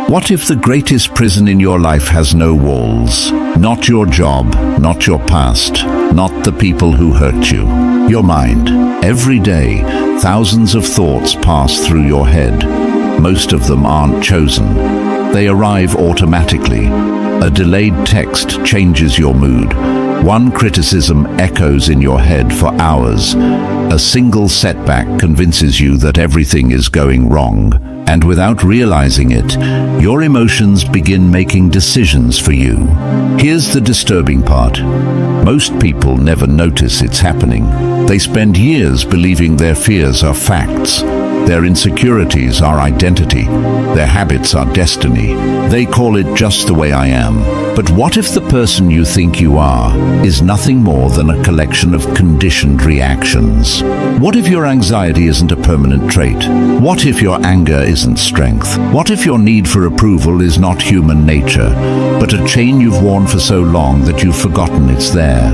What if the greatest prison in your life has no walls? Not your job, not your past, not the people who hurt you. Your mind. Every day, thousands of thoughts pass through your head. Most of them aren't chosen. They arrive automatically. A delayed text changes your mood. One criticism echoes in your head for hours. A single setback convinces you that everything is going wrong. And without realizing it, your emotions begin making decisions for you. Here's the disturbing part. Most people never notice it's happening. They spend years believing their fears are facts. Their insecurities are identity. Their habits are destiny. They call it just the way I am. But what if the person you think you are is nothing more than a collection of conditioned reactions? What if your anxiety isn't a permanent trait? What if your anger isn't strength? What if your need for approval is not human nature, but a chain you've worn for so long that you've forgotten it's there?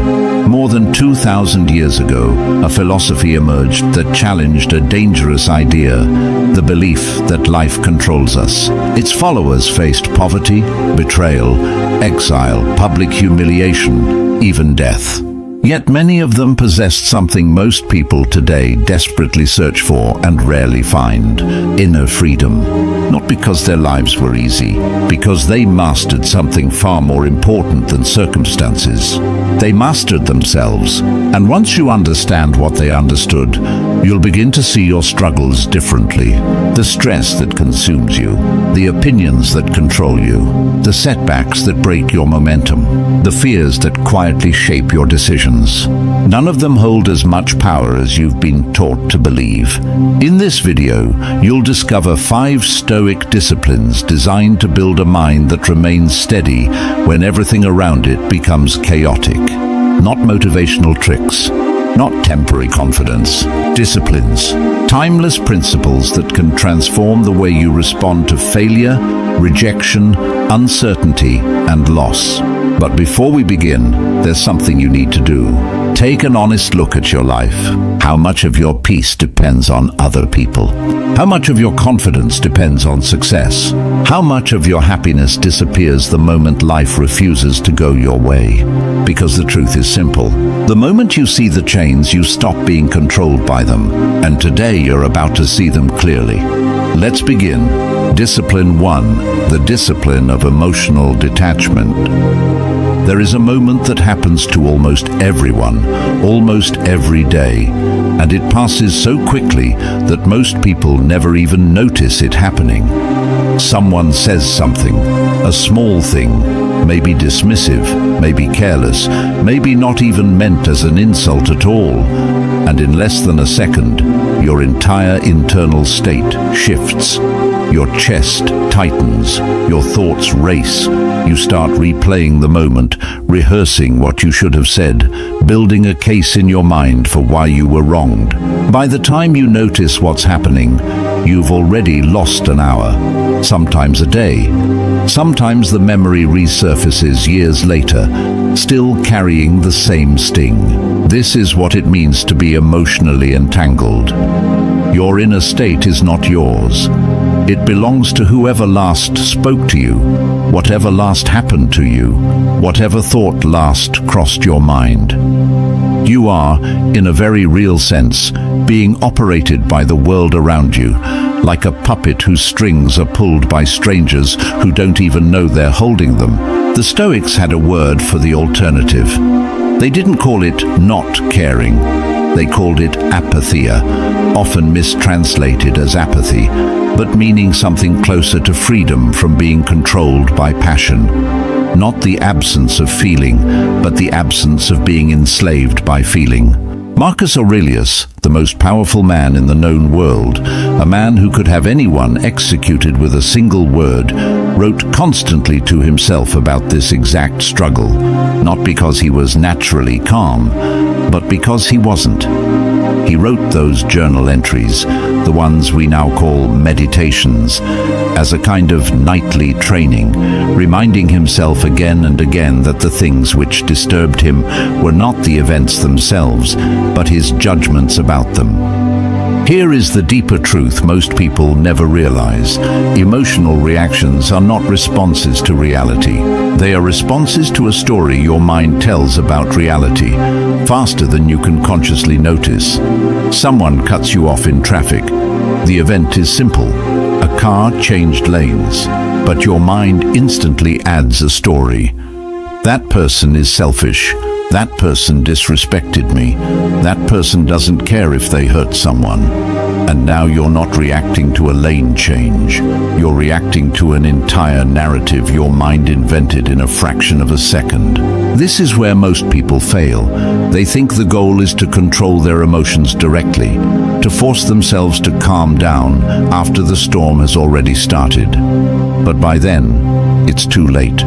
More than 2,000 years ago, a philosophy emerged that challenged a dangerous idea, the belief that life controls us. Its followers faced poverty, betrayal, exile, public humiliation, even death. Yet many of them possessed something most people today desperately search for and rarely find: inner freedom. Not because their lives were easy, because they mastered something far more important than circumstances. They mastered themselves, and once you understand what they understood, you'll begin to see your struggles differently. The stress that consumes you, the opinions that control you, the setbacks that break your momentum, the fears that quietly shape your decisions. None of them hold as much power as you've been taught to believe. In this video, you'll discover 5 Stoic disciplines designed to build a mind that remains steady when everything around it becomes chaotic. Not motivational tricks, not temporary confidence. Disciplines, timeless principles that can transform the way you respond to failure, rejection, uncertainty, and loss. But before we begin, there's something you need to do. Take an honest look at your life. How much of your peace depends on other people? How much of your confidence depends on success? How much of your happiness disappears the moment life refuses to go your way? Because the truth is simple. The moment you see the chains, you stop being controlled by them. And today you're about to see them clearly. Let's begin. Discipline 1, the discipline of emotional detachment. There is a moment that happens to almost everyone, almost every day, and it passes so quickly that most people never even notice it happening. Someone says something, a small thing, maybe dismissive, maybe careless, maybe not even meant as an insult at all, and in less than a second, your entire internal state shifts. Your chest tightens, your thoughts race. You start replaying the moment, rehearsing what you should have said, building a case in your mind for why you were wronged. By the time you notice what's happening, you've already lost an hour, sometimes a day. Sometimes the memory resurfaces years later, still carrying the same sting. This is what it means to be emotionally entangled. Your inner state is not yours. It belongs to whoever last spoke to you, whatever last happened to you, whatever thought last crossed your mind. You are, in a very real sense, being operated by the world around you, like a puppet whose strings are pulled by strangers who don't even know they're holding them. The Stoics had a word for the alternative. They didn't call it not caring. They called it apatheia, often mistranslated as apathy, but meaning something closer to freedom from being controlled by passion. Not the absence of feeling, but the absence of being enslaved by feeling. Marcus Aurelius, the most powerful man in the known world, a man who could have anyone executed with a single word, wrote constantly to himself about this exact struggle, not because he was naturally calm, but because he wasn't. He wrote those journal entries, the ones we now call meditations, as a kind of nightly training, reminding himself again and again that the things which disturbed him were not the events themselves, but his judgments about them. Here is the deeper truth most people never realize. Emotional reactions are not responses to reality. They are responses to a story your mind tells about reality, faster than you can consciously notice. Someone cuts you off in traffic. The event is simple. A car changed lanes, but your mind instantly adds a story. That person is selfish. That person disrespected me. That person doesn't care if they hurt someone. And now you're not reacting to a lane change. You're reacting to an entire narrative your mind invented in a fraction of a second. This is where most people fail. They think the goal is to control their emotions directly, to force themselves to calm down after the storm has already started. But by then, it's too late.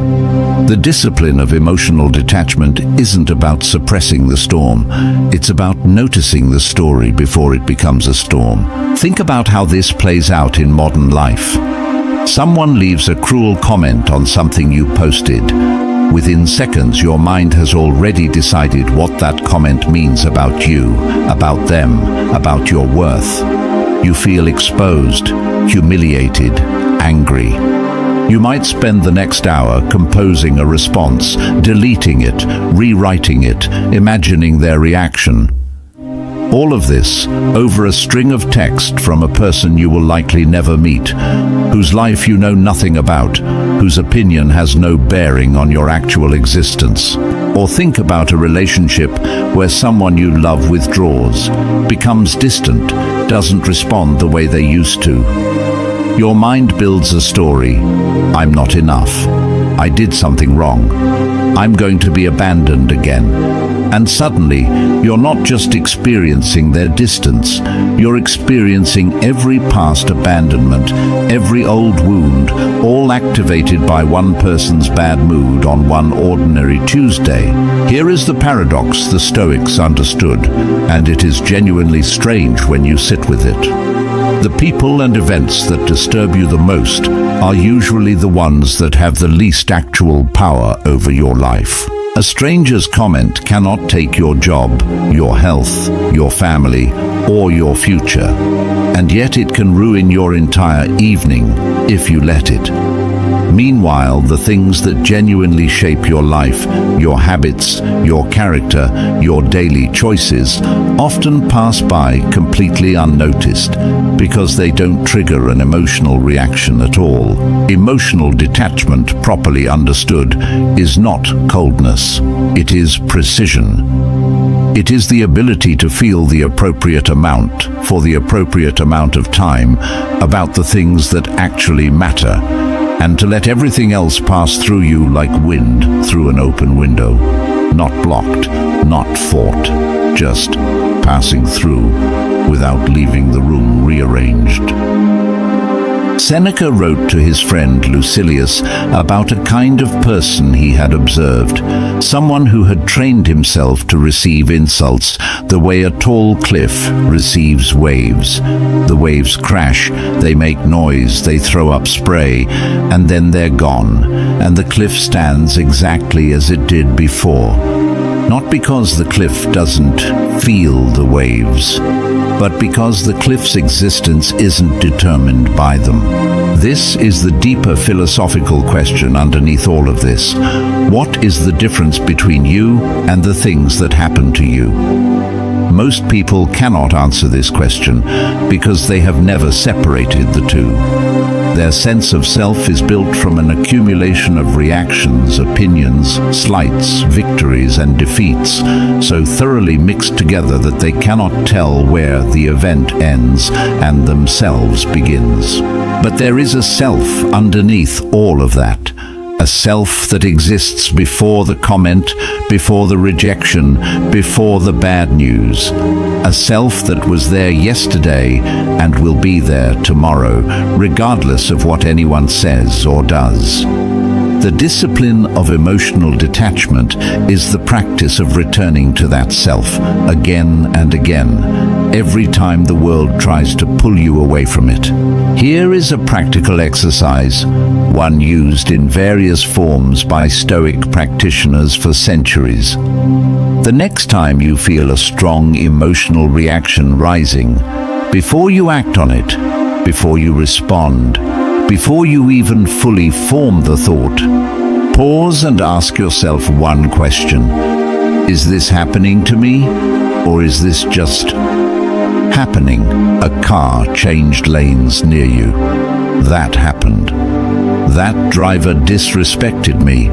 The discipline of emotional detachment isn't about suppressing the storm. It's about noticing the story before it becomes a storm. Think about how this plays out in modern life. Someone leaves a cruel comment on something you posted. Within seconds, your mind has already decided what that comment means about you, about them, about your worth. You feel exposed, humiliated, angry. You might spend the next hour composing a response, deleting it, rewriting it, imagining their reaction. All of this over a string of text from a person you will likely never meet, whose life you know nothing about, whose opinion has no bearing on your actual existence. Or think about a relationship where someone you love withdraws, becomes distant, doesn't respond the way they used to. Your mind builds a story. I'm not enough. I did something wrong. I'm going to be abandoned again. And suddenly, you're not just experiencing their distance, you're experiencing every past abandonment, every old wound, all activated by one person's bad mood on one ordinary Tuesday. Here is the paradox the Stoics understood, and it is genuinely strange when you sit with it. The people and events that disturb you the most are usually the ones that have the least actual power over your life. A stranger's comment cannot take your job, your health, your family, or your future. And yet it can ruin your entire evening if you let it. Meanwhile, the things that genuinely shape your life, your habits, your character, your daily choices, often pass by completely unnoticed because they don't trigger an emotional reaction at all. Emotional detachment, properly understood, is not coldness. It is precision. It is the ability to feel the appropriate amount, for the appropriate amount of time, about the things that actually matter, and to let everything else pass through you like wind through an open window. Not blocked, not fought, just passing through without leaving the room rearranged. Seneca wrote to his friend Lucilius about a kind of person he had observed, someone who had trained himself to receive insults the way a tall cliff receives waves. The waves crash, they make noise, they throw up spray, and then they're gone, and the cliff stands exactly as it did before. Not because the cliff doesn't feel the waves, but because the cliff's existence isn't determined by them. This is the deeper philosophical question underneath all of this. What is the difference between you and the things that happen to you? Most people cannot answer this question because they have never separated the two. Their sense of self is built from an accumulation of reactions, opinions, slights, victories, and defeats, so thoroughly mixed together that they cannot tell where the event ends and themselves begins. But there is a self underneath all of that. A self that exists before the comment, before the rejection, before the bad news. A self that was there yesterday and will be there tomorrow, regardless of what anyone says or does. The discipline of emotional detachment is the practice of returning to that self again and again, every time the world tries to pull you away from it. Here is a practical exercise, one used in various forms by Stoic practitioners for centuries. The next time you feel a strong emotional reaction rising, Before you act on it, before you respond, before you even fully form the thought, pause and ask yourself one question. Is this happening to me, or is this just happening? A car changed lanes near you. That happened. That driver disrespected me.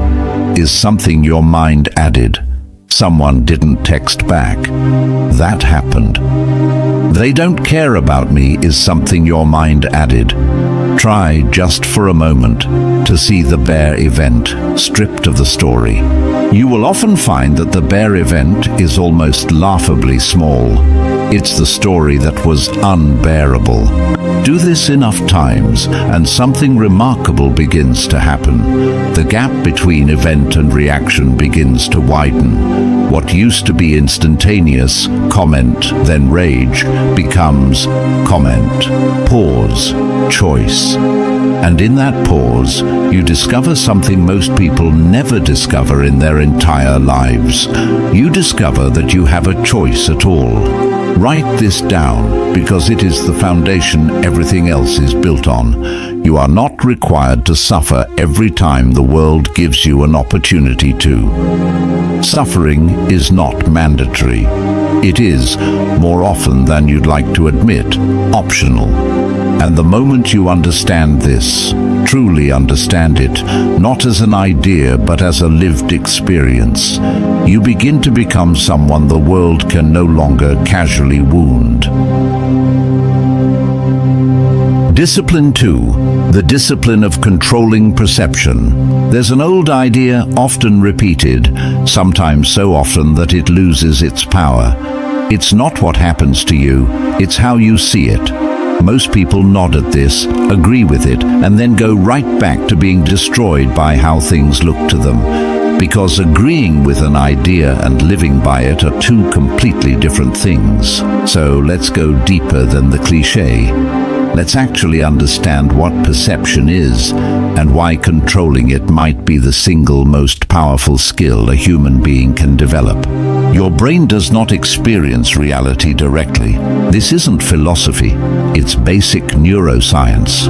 Is something your mind added. Someone didn't text back. That happened. They don't care about me is something your mind added. Try just for a moment to see the bare event stripped of the story. You will often find that the bare event is almost laughably small. It's the story that was unbearable. Do this enough times and something remarkable begins to happen. The gap between event and reaction begins to widen. What used to be instantaneous, comment, then rage, becomes comment, pause, choice. And in that pause, you discover something most people never discover in their entire lives. You discover that you have a choice at all. Write this down because it is the foundation everything else is built on. You are not required to suffer every time the world gives you an opportunity to. Suffering is not mandatory. It is, more often than you'd like to admit, optional. And the moment you understand this, truly understand it, not as an idea but as a lived experience, you begin to become someone the world can no longer casually wound. Discipline 2, the discipline of controlling perception. There's an old idea, often repeated, sometimes so often that it loses its power. It's not what happens to you, it's how you see it. Most people nod at this, agree with it, and then go right back to being destroyed by how things look to them. Because agreeing with an idea and living by it are two completely different things. So let's go deeper than the cliché. Let's actually understand what perception is and why controlling it might be the single most powerful skill a human being can develop. Your brain does not experience reality directly. This isn't philosophy, it's basic neuroscience.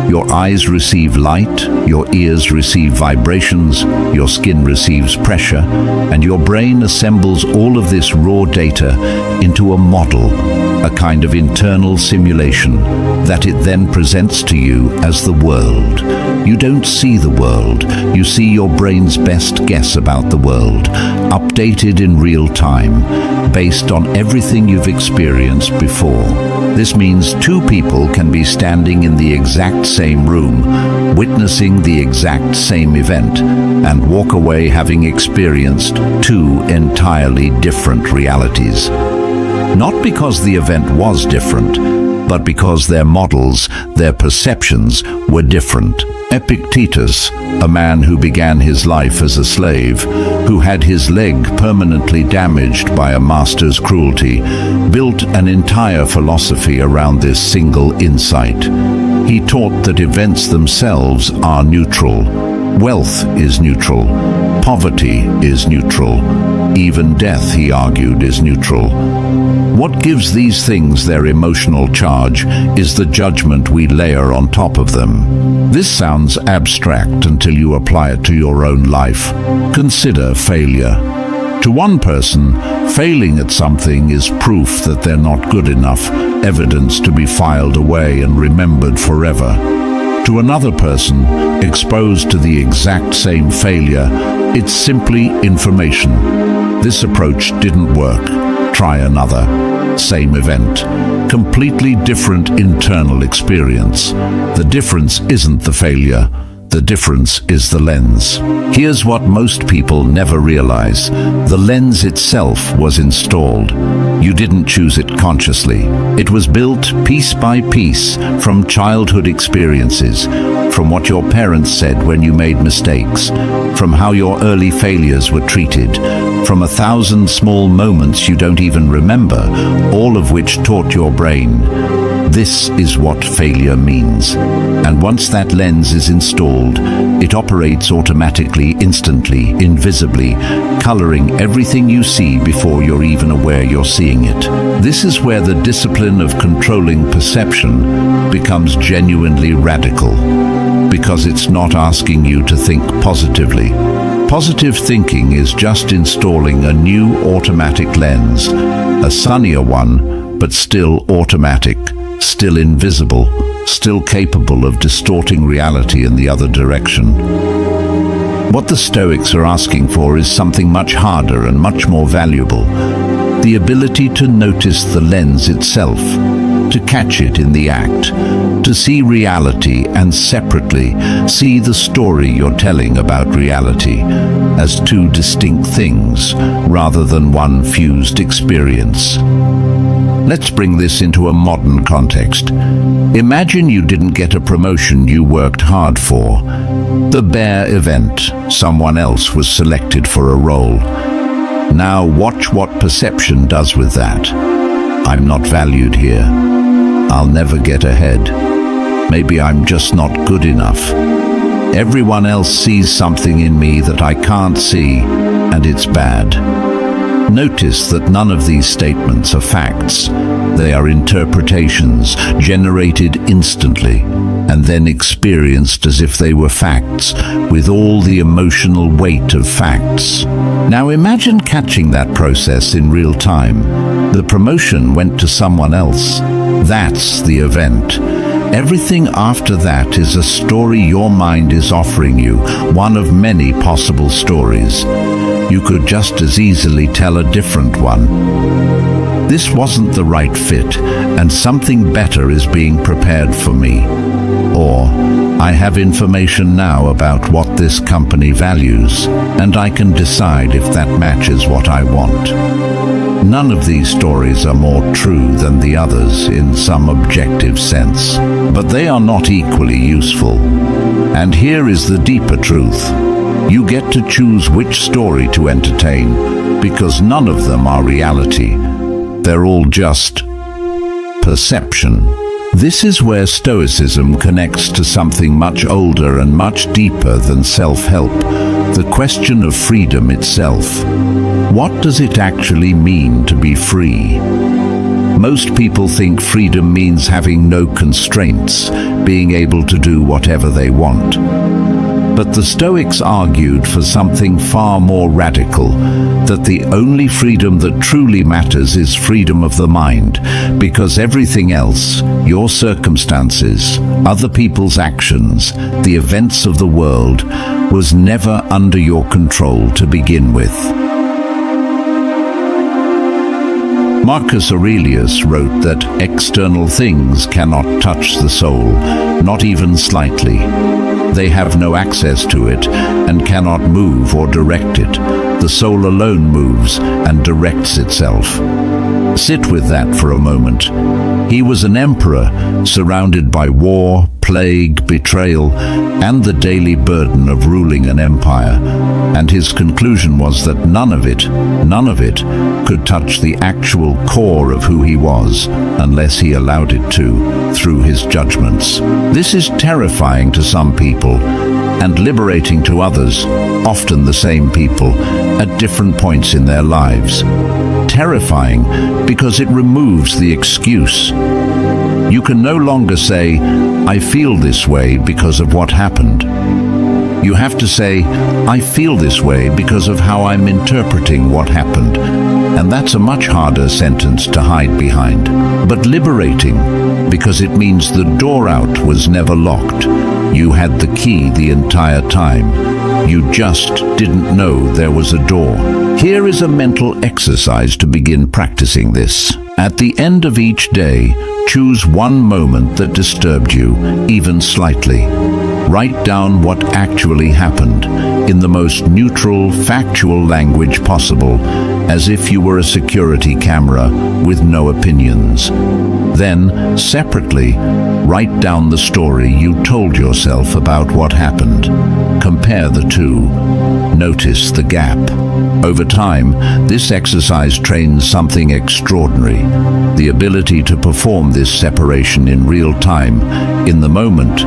Your eyes receive light, your ears receive vibrations, your skin receives pressure, and your brain assembles all of this raw data into a model, a kind of internal simulation that it then presents to you as the world. You don't see the world, you see your brain's best guess about the world, updated in real time, based on everything you've experienced before. This means two people can be standing in the exact same room, witnessing the exact same event, and walk away having experienced two entirely different realities. Not because the event was different, but because their models, their perceptions were different. Epictetus, a man who began his life as a slave, who had his leg permanently damaged by a master's cruelty, built an entire philosophy around this single insight. He taught that events themselves are neutral. Wealth is neutral. Poverty is neutral. Even death, he argued, is neutral. What gives these things their emotional charge is the judgment we layer on top of them. This sounds abstract until you apply it to your own life. Consider failure. To one person, failing at something is proof that they're not good enough, evidence to be filed away and remembered forever. To another person, exposed to the exact same failure, it's simply information. This approach didn't work. Try another. Same event. Completely different internal experience. The difference isn't the failure. The difference is the lens. Here's what most people never realize. The lens itself was installed. You didn't choose it consciously. It was built piece by piece from childhood experiences, from what your parents said when you made mistakes, from how your early failures were treated, from 1,000 small moments you don't even remember, all of which taught your brain. This is what failure means. And once that lens is installed, it operates automatically, instantly, invisibly, coloring everything you see before you're even aware you're seeing it. This is where the discipline of controlling perception becomes genuinely radical, because it's not asking you to think positively. Positive thinking is just installing a new automatic lens, a sunnier one, but still automatic, still invisible, still capable of distorting reality in the other direction. What the Stoics are asking for is something much harder and much more valuable: the ability to notice the lens itself, to catch it in the act, to see reality and separately see the story you're telling about reality as two distinct things rather than one fused experience. Let's bring this into a modern context. Imagine you didn't get a promotion you worked hard for. The bare event, someone else was selected for a role. Now watch what perception does with that. I'm not valued here. I'll never get ahead. Maybe I'm just not good enough. Everyone else sees something in me that I can't see, and it's bad. Notice that none of these statements are facts. They are interpretations generated instantly and then experienced as if they were facts, with all the emotional weight of facts. Now imagine catching that process in real time. The promotion went to someone else. That's the event. Everything after that is a story your mind is offering you, one of many possible stories. You could just as easily tell a different one. This wasn't the right fit, and something better is being prepared for me. Or, I have information now about what this company values, and I can decide if that matches what I want. None of these stories are more true than the others in some objective sense, but they are not equally useful. And here is the deeper truth. You get to choose which story to entertain, because none of them are reality. They're all just perception. This is where Stoicism connects to something much older and much deeper than self-help, the question of freedom itself. What does it actually mean to be free? Most people think freedom means having no constraints, being able to do whatever they want. But the Stoics argued for something far more radical, that the only freedom that truly matters is freedom of the mind, because everything else, your circumstances, other people's actions, the events of the world, was never under your control to begin with. Marcus Aurelius wrote that external things cannot touch the soul, not even slightly. They have no access to it and cannot move or direct it. The soul alone moves and directs itself. Sit with that for a moment. He was an emperor surrounded by war, plague, betrayal, and the daily burden of ruling an empire. And his conclusion was that none of it could touch the actual core of who he was unless he allowed it to, through his judgments. This is terrifying to some people and liberating to others, often the same people, at different points in their lives. Terrifying because it removes the excuse. You can no longer say, I feel this way because of what happened. You have to say, I feel this way because of how I'm interpreting what happened. And that's a much harder sentence to hide behind, but liberating, because it means the door out was never locked. You had the key the entire time. You just didn't know there was a door. Here is a mental exercise to begin practicing this. At the end of each day, choose one moment that disturbed you, even slightly. Write down what actually happened, in the most neutral, factual language possible, as if you were a security camera with no opinions. Then, separately, write down the story you told yourself about what happened. Compare the two. notice the gap. Over time, this exercise trains something extraordinary, the ability to perform this separation in real time, in the moment,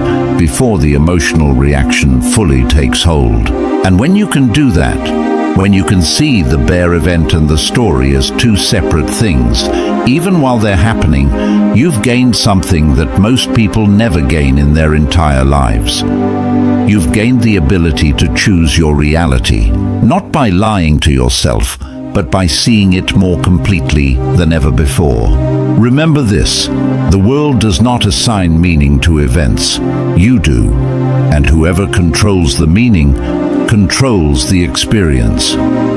before the emotional reaction fully takes hold. And when you can do that, when you can see the bare event and the story as two separate things, even while they're happening, you've gained something that most people never gain in their entire lives. You've gained the ability to choose your reality, not by lying to yourself, but by seeing it more completely than ever before. Remember this: the world does not assign meaning to events. You do. And whoever controls the meaning controls the experience.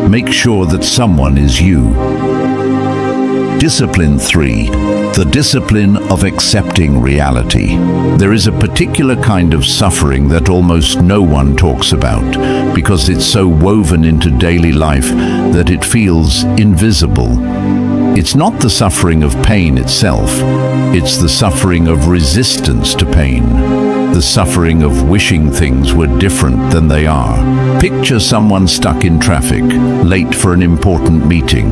Make sure that someone is you. Discipline 3. The discipline of accepting reality. There is a particular kind of suffering that almost no one talks about, because it's so woven into daily life that it feels invisible. It's not the suffering of pain itself, it's the suffering of resistance to pain, the suffering of wishing things were different than they are. Picture someone stuck in traffic, late for an important meeting.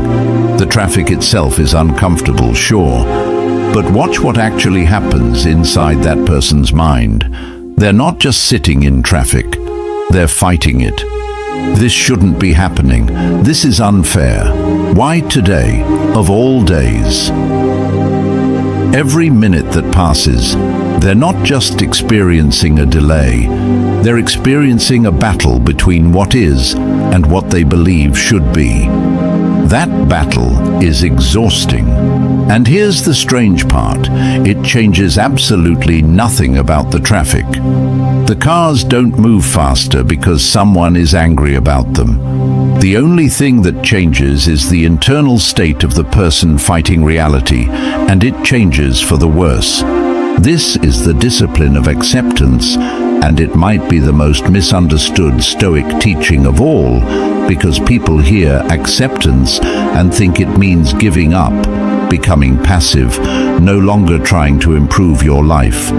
The traffic itself is uncomfortable, sure, but watch what actually happens inside that person's mind. They're not just sitting in traffic, they're fighting it. This shouldn't be happening. This is unfair. Why today, of all days? Every minute that passes, they're not just experiencing a delay. They're experiencing a battle between what is and what they believe should be. That battle is exhausting. And here's the strange part: it changes absolutely nothing about the traffic. The cars don't move faster because someone is angry about them. The only thing that changes is the internal state of the person fighting reality, and it changes for the worse. This is the discipline of acceptance, and it might be the most misunderstood Stoic teaching of all, because people hear acceptance and think it means giving up, becoming passive, no longer trying to improve your life.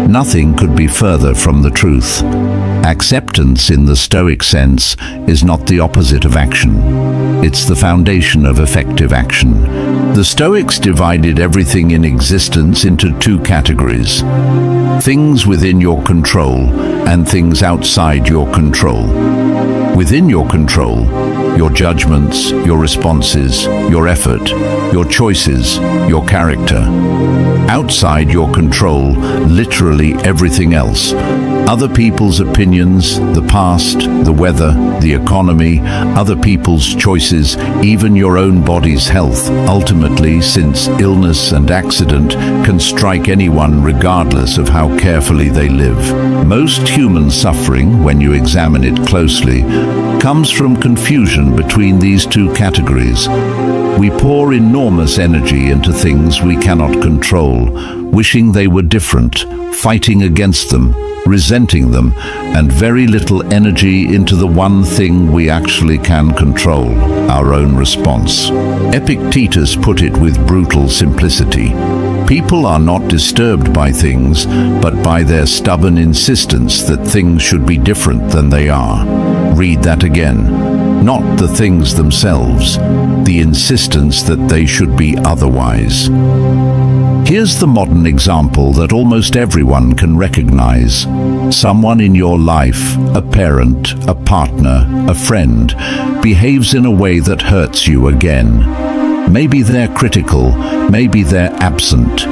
Nothing could be further from the truth. Acceptance in the Stoic sense is not the opposite of action. It's the foundation of effective action. The Stoics divided everything in existence into two categories: things within your control and things outside your control. Within your control, your judgments, your responses, your effort, your choices, your character. Outside your control, literally everything else. Other people's opinions, the past, the weather, the economy, other people's choices, even your own body's health. Ultimately, since illness and accident can strike anyone regardless of how carefully they live. Most human suffering, when you examine it closely, comes from confusion between these two categories. We pour enormous energy into things we cannot control, wishing they were different, fighting against them, resenting them, and very little energy into the one thing we actually can control, our own response. Epictetus put it with brutal simplicity: people are not disturbed by things, but by their stubborn insistence that things should be different than they are. Read that again. Not the things themselves, the insistence that they should be otherwise. Here's the modern example that almost everyone can recognize. Someone in your life, a parent, a partner, a friend, behaves in a way that hurts you again. Maybe they're critical, maybe they're absent,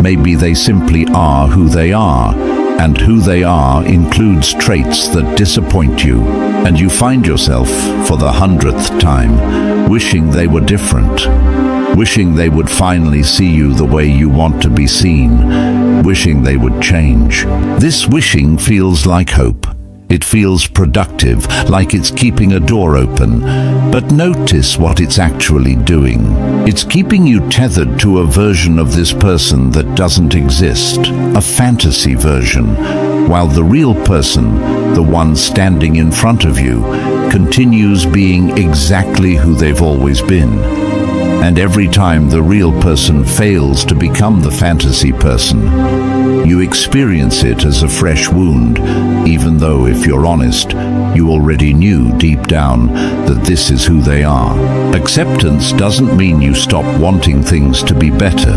maybe they simply are who they are, and who they are includes traits that disappoint you, and you find yourself, for the 100th time, wishing they were different. Wishing they would finally see you the way you want to be seen, wishing they would change. This wishing feels like hope. It feels productive, like it's keeping a door open. But notice what it's actually doing. It's keeping you tethered to a version of this person that doesn't exist, a fantasy version, while the real person, the one standing in front of you, continues being exactly who they've always been. And every time the real person fails to become the fantasy person, You experience it as a fresh wound, even though, if you're honest, you already knew deep down that this is who they are. Acceptance doesn't mean you stop wanting things to be better.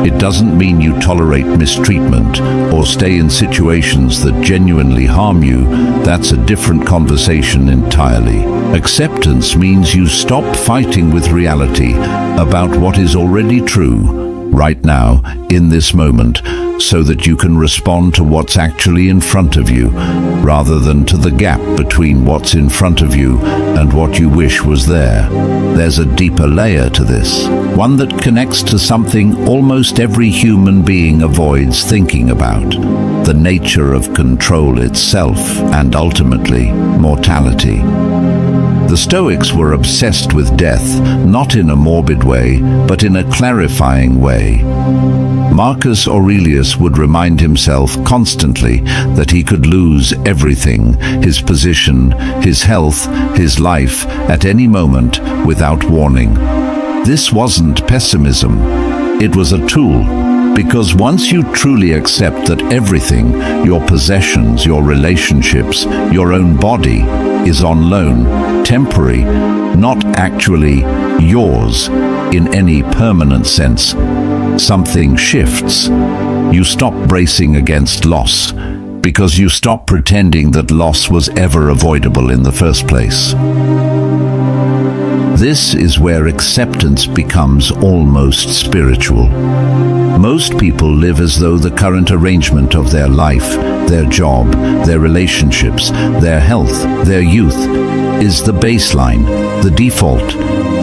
It doesn't mean you tolerate mistreatment or stay in situations that genuinely harm you. That's a different conversation entirely. Acceptance means you stop fighting with reality about what is already true right now, in this moment, so that you can respond to what's actually in front of you, rather than to the gap between what's in front of you and what you wish was there. There's a deeper layer to this, one that connects to something almost every human being avoids thinking about: the nature of control itself and, ultimately, mortality. The Stoics were obsessed with death, not in a morbid way, but in a clarifying way. Marcus Aurelius would remind himself constantly that he could lose everything: his position, his health, his life, at any moment, without warning. This wasn't pessimism. It was a tool. Because once you truly accept that everything, your possessions, your relationships, your own body, is on loan, temporary, not actually yours in any permanent sense, something shifts. You stop bracing against loss, because you stop pretending that loss was ever avoidable in the first place. This is where acceptance becomes almost spiritual. Most people live as though the current arrangement of their life, their job, their relationships, their health, their youth, is the baseline, the default,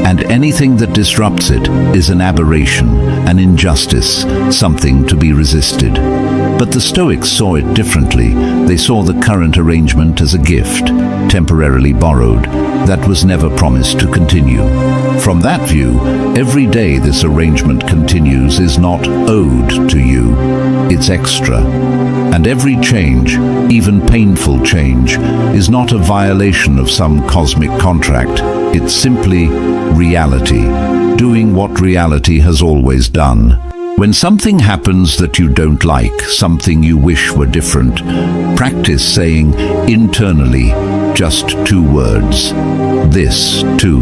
and anything that disrupts it is an aberration, an injustice, something to be resisted. But the Stoics saw it differently. They saw the current arrangement as a gift, temporarily borrowed, that was never promised to continue. From that view, every day this arrangement continues is not owed to you, it's extra. And every change, even painful change, is not a violation of some cosmic contract. It's simply reality, doing what reality has always done. When something happens that you don't like, something you wish were different, practice saying internally just 2 words: this too.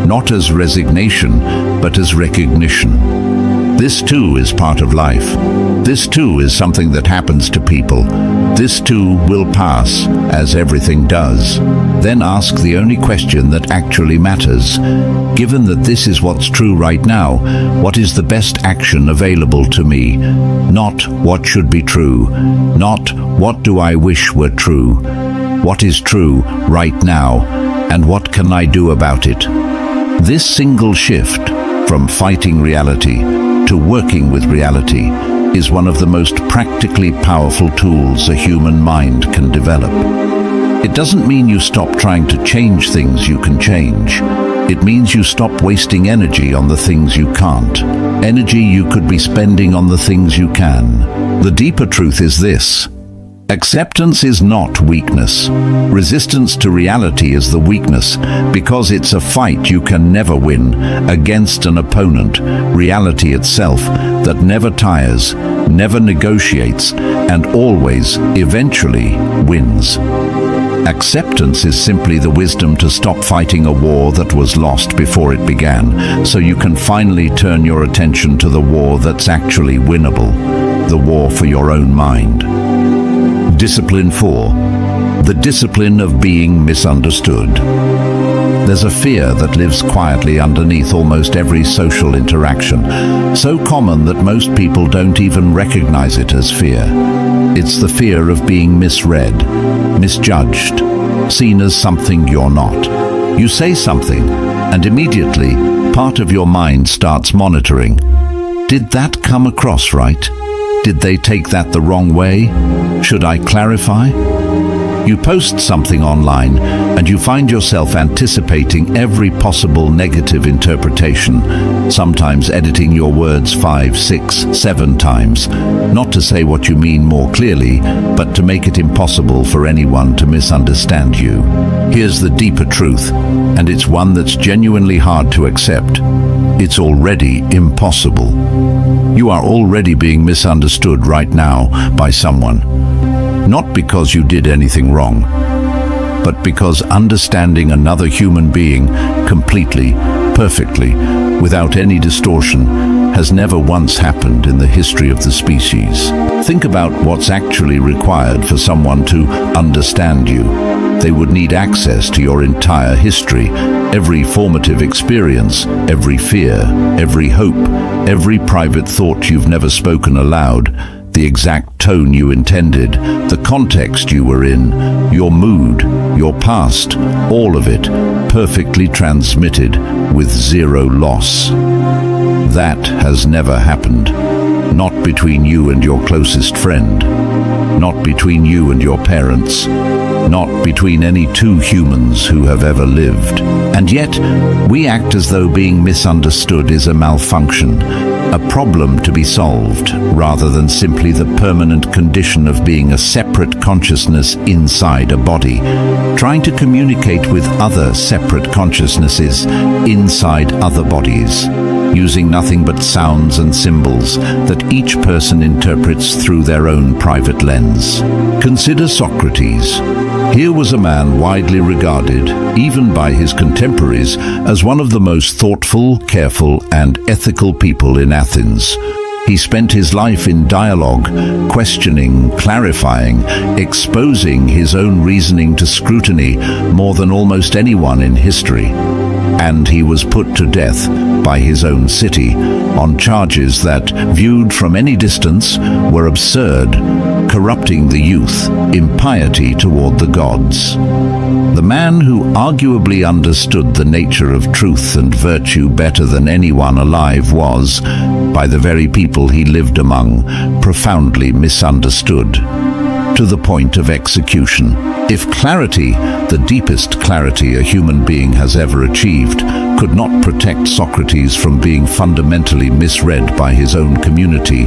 Not as resignation, but as recognition. This too is part of life. This too is something that happens to people. This too will pass, as everything does. Then ask the only question that actually matters. Given that this is what's true right now, what is the best action available to me? Not what should be true. Not what do I wish were true. What is true right now, and what can I do about it? This single shift from fighting reality to working with reality is one of the most practically powerful tools a human mind can develop. It doesn't mean you stop trying to change things you can change. It means you stop wasting energy on the things you can't. Energy you could be spending on the things you can. The deeper truth is this: acceptance is not weakness. Resistance to reality is the weakness, because it's a fight you can never win against an opponent, reality itself, that never tires, never negotiates, and always, eventually, wins. Acceptance is simply the wisdom to stop fighting a war that was lost before it began, so you can finally turn your attention to the war that's actually winnable, the war for your own mind. Discipline 4. The discipline of being misunderstood. There's a fear that lives quietly underneath almost every social interaction, so common that most people don't even recognize it as fear. It's the fear of being misread, misjudged, seen as something you're not. You say something, and immediately, part of your mind starts monitoring. Did that come across right? Did they take that the wrong way? Should I clarify? You post something online and you find yourself anticipating every possible negative interpretation, sometimes editing your words 5, 6, 7 times, not to say what you mean more clearly, but to make it impossible for anyone to misunderstand you. Here's the deeper truth, and it's one that's genuinely hard to accept. It's already impossible. You are already being misunderstood right now by someone. Not because you did anything wrong, but because understanding another human being completely, perfectly, without any distortion, has never once happened in the history of the species. Think about what's actually required for someone to understand you. They would need access to your entire history, every formative experience, every fear, every hope, every private thought you've never spoken aloud, the exact tone you intended, the context you were in, your mood, your past, all of it perfectly transmitted with zero loss. That has never happened. Not between you and your closest friend. Not between you and your parents. Not between any two humans who have ever lived. And yet, we act as though being misunderstood is a malfunction, a problem to be solved, rather than simply the permanent condition of being a separate consciousness inside a body, trying to communicate with other separate consciousnesses inside other bodies, using nothing but sounds and symbols that each person interprets through their own private lens. Consider Socrates. Here was a man widely regarded, even by his contemporaries, as one of the most thoughtful, careful, and ethical people in Athens. He spent his life in dialogue, questioning, clarifying, exposing his own reasoning to scrutiny more than almost anyone in history. And he was put to death by his own city on charges that, viewed from any distance, were absurd, corrupting the youth, impiety toward the gods. The man who arguably understood the nature of truth and virtue better than anyone alive was, by the very people he lived among, profoundly misunderstood, to the point of execution. If clarity, the deepest clarity a human being has ever achieved, could not protect Socrates from being fundamentally misread by his own community,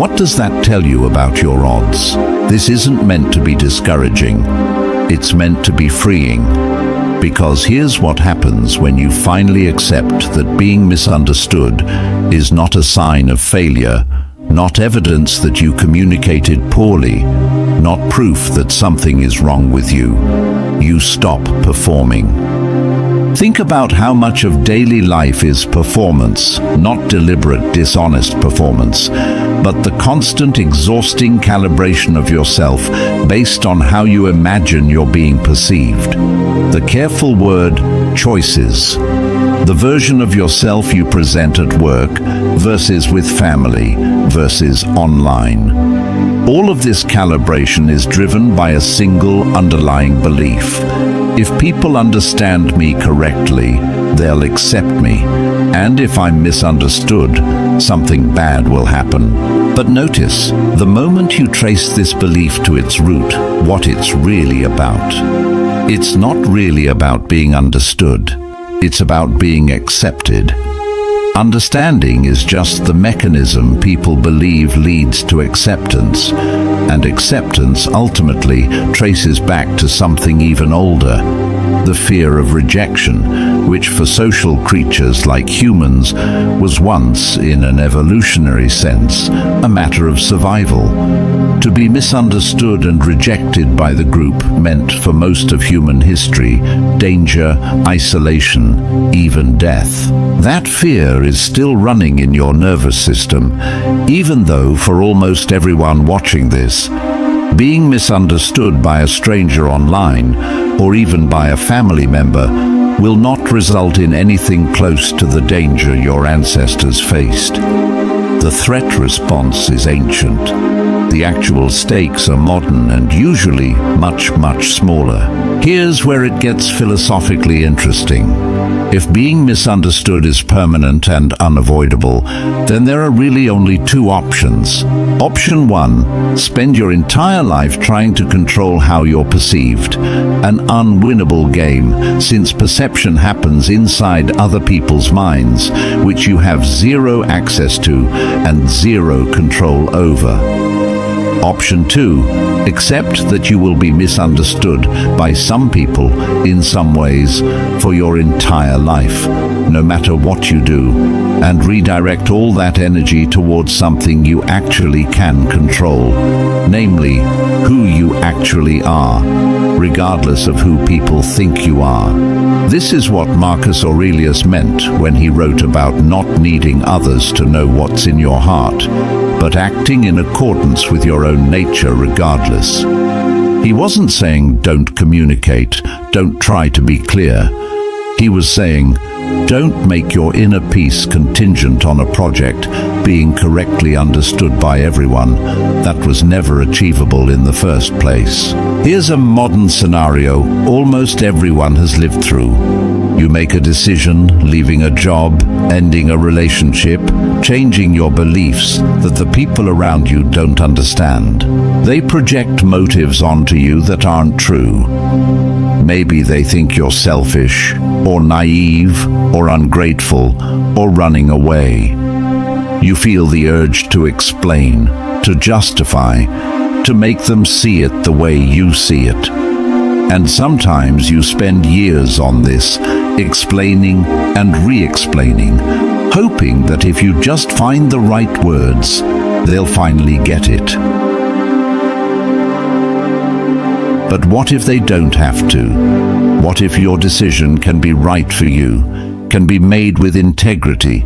what does that tell you about your odds? This isn't meant to be discouraging. It's meant to be freeing. Because here's what happens when you finally accept that being misunderstood is not a sign of failure, not evidence that you communicated poorly, not proof that something is wrong with you. You stop performing. Think about how much of daily life is performance, not deliberate, dishonest performance, but the constant, exhausting calibration of yourself based on how you imagine you're being perceived. The careful word, choices. The version of yourself you present at work versus with family versus online. All of this calibration is driven by a single underlying belief. If people understand me correctly, they'll accept me. And if I'm misunderstood, something bad will happen. But notice, the moment you trace this belief to its root, what it's really about. It's not really about being understood. It's about being accepted. Understanding is just the mechanism people believe leads to acceptance, and acceptance ultimately traces back to something even older, the fear of rejection, which for social creatures like humans was once, in an evolutionary sense, a matter of survival. To be misunderstood and rejected by the group meant, for most of human history, danger, isolation, even death. That fear is still running in your nervous system, even though for almost everyone watching this, being misunderstood by a stranger online, or even by a family member, will not result in anything close to the danger your ancestors faced. The threat response is ancient. The actual stakes are modern and usually much, much smaller. Here's where it gets philosophically interesting. If being misunderstood is permanent and unavoidable, then there are really only two options. Option one, spend your entire life trying to control how you're perceived. An unwinnable game, since perception happens inside other people's minds, which you have zero access to and zero control over. Option 2, accept that you will be misunderstood by some people in some ways for your entire life, no matter what you do, and redirect all that energy towards something you actually can control, namely, who you actually are, regardless of who people think you are. This is what Marcus Aurelius meant when he wrote about not needing others to know what's in your heart, but acting in accordance with your own nature regardless. He wasn't saying don't communicate, don't try to be clear. He was saying don't make your inner peace contingent on a project being correctly understood by everyone that was never achievable in the first place. Here's a modern scenario almost everyone has lived through. You make a decision, leaving a job, ending a relationship, changing your beliefs that the people around you don't understand. They project motives onto you that aren't true. Maybe they think you're selfish, or naive, or ungrateful, or running away. You feel the urge to explain, to justify, to make them see it the way you see it. And sometimes you spend years on this, explaining and re-explaining, hoping that if you just find the right words, they'll finally get it. But what if they don't have to? What if your decision can be right for you, can be made with integrity,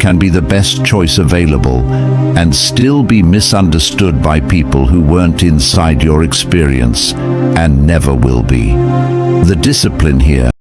can be the best choice available, and still be misunderstood by people who weren't inside your experience and never will be? The discipline here